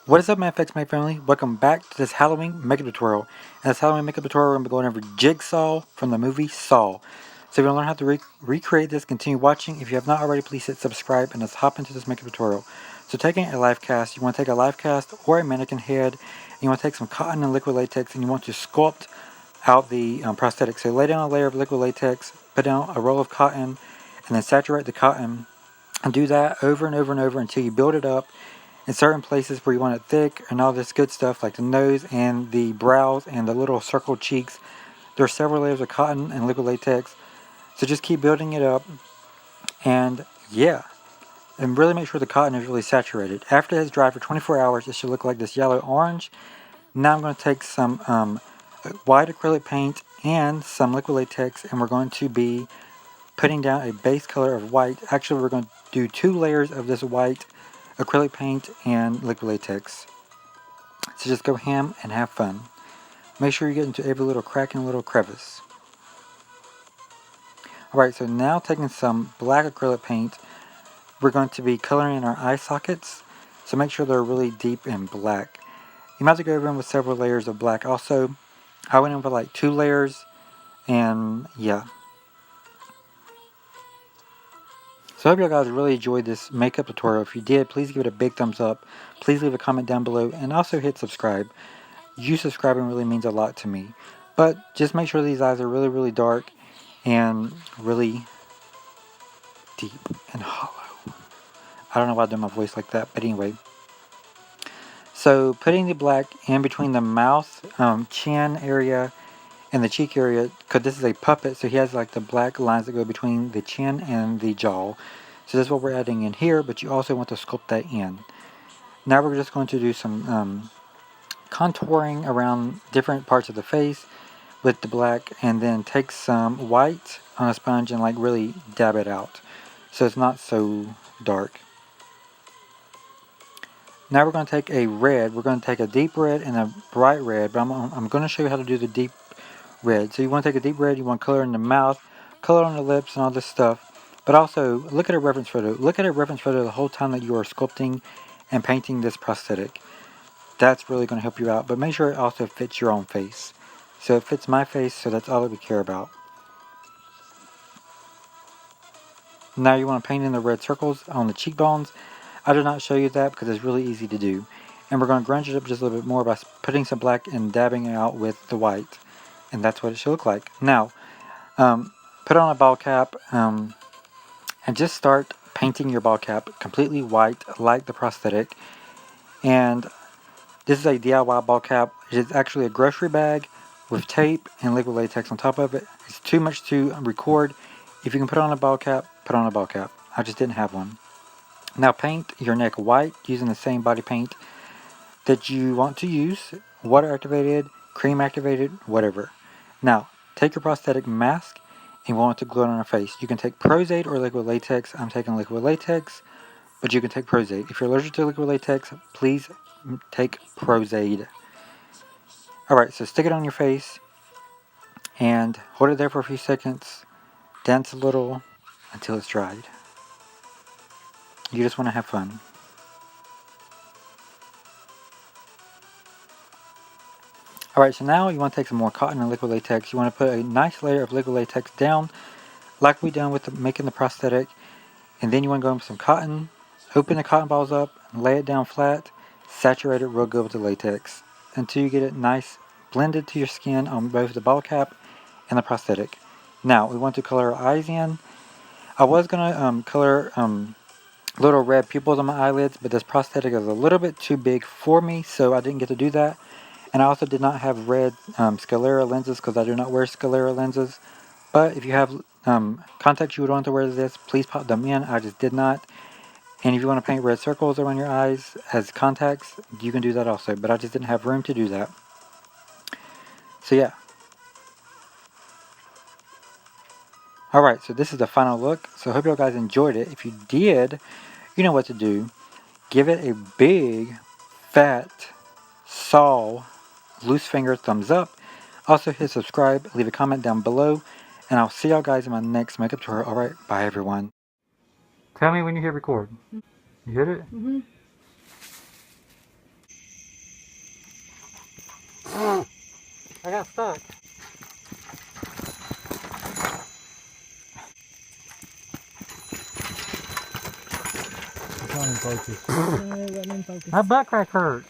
What is up, my FX, my family? Welcome back to this Halloween makeup tutorial. In this Halloween makeup tutorial, we're going to be going over Jigsaw from the movie Saw. So if you want to learn how to recreate this, continue watching. If you have not already, please hit subscribe and let's hop into this makeup tutorial. So taking a life cast, you want to take a life cast or a mannequin head, and you want to take some cotton and liquid latex, and you want to sculpt out the prosthetic. So lay down a layer of liquid latex, put down a roll of cotton, and then saturate the cotton. And do that over and over and over until you build it up in certain places where you want it thick and all this good stuff, like the nose and the brows and the little circled cheeks. There are several layers of cotton and liquid latex. So just keep building it up. And yeah, and really make sure the cotton is really saturated. After it has dried for 24 hours, it should look like this yellow orange. Now I'm going to take some white acrylic paint and some liquid latex, and we're going to be putting down a base color of white. Actually, we're going to do 2 layers of this white acrylic paint and liquid latex. So just go ham and have fun. Make sure you get into every little crack and little crevice. Alright, so now taking some black acrylic paint, we're going to be coloring in our eye sockets. So make sure they're really deep and black. You might have to go over them with several layers of black. Also, I went in with like 2 layers, and yeah. So I hope you guys really enjoyed this makeup tutorial. If you did, please give it a big thumbs up. Please leave a comment down below, and also hit subscribe. You subscribing really means a lot to me. But just make sure these eyes are really, really dark and really deep and hollow. I don't know why I did my voice like that, but anyway. So putting the black in between the mouth, chin area, and the cheek area, because this is a puppet, so he has like the black lines that go between the chin and the jaw. So that's what we're adding in here, but you also want to sculpt that in. Now we're just going to do some contouring around different parts of the face with the black, and then take some white on a sponge and like really dab it out so it's not so dark. Now we're going to take a red. We're going to take a deep red and a bright red, but I'm going to show you how to do the deep red. So you want to take a deep red, you want color in the mouth, color on the lips and all this stuff, but also look at a reference photo. Look at a reference photo the whole time that you are sculpting and painting this prosthetic. That's really going to help you out, but make sure it also fits your own face. So it fits my face, so that's all that we care about. Now you want to paint in the red circles on the cheekbones. I did not show you that because it's really easy to do. And we're going to grunge it up just a little bit more by putting some black and dabbing it out with the white. And that's what it should look like. Now, put on a ball cap and just start painting your ball cap completely white like the prosthetic. And this is a DIY ball cap. It is actually a grocery bag with tape and liquid latex on top of it. It's too much to record. If you can put on a ball cap, put on a ball cap. I just didn't have one. Now paint your neck white using the same body paint that you want to use. Water activated, cream activated, whatever. Now, take your prosthetic mask and want to glue it on our face. You can take Prozade or liquid latex. I'm taking liquid latex, but you can take Prozade. If you're allergic to liquid latex, please take Prozade. Alright, so stick it on your face and hold it there for a few seconds. Dance a little until it's dried. You just want to have fun. Alright, so now you want to take some more cotton and liquid latex. You want to put a nice layer of liquid latex down, like we done with making the prosthetic. And then you want to go in with some cotton, open the cotton balls up, and lay it down flat, saturate it real good with the latex, until you get it nice blended to your skin on both the ball cap and the prosthetic. Now, we want to color our eyes in. I was going to color little red pupils on my eyelids, but this prosthetic is a little bit too big for me, so I didn't get to do that. And I also did not have red sclera lenses because I do not wear sclera lenses. But if you have contacts you would want to wear this, please pop them in. I just did not. And if you want to paint red circles around your eyes as contacts, you can do that also. But I just didn't have room to do that. So yeah. Alright, so this is the final look. So I hope you guys enjoyed it. If you did, you know what to do. Give it a big, fat, Saw loose finger thumbs up. Also hit subscribe, leave a comment down below, and I'll see y'all guys in my next makeup tutorial. Alright, bye everyone. Tell me when you hit record. You hit it? I got stuck. It's not in focus. No, it wasn't in focus. My butt crack hurt.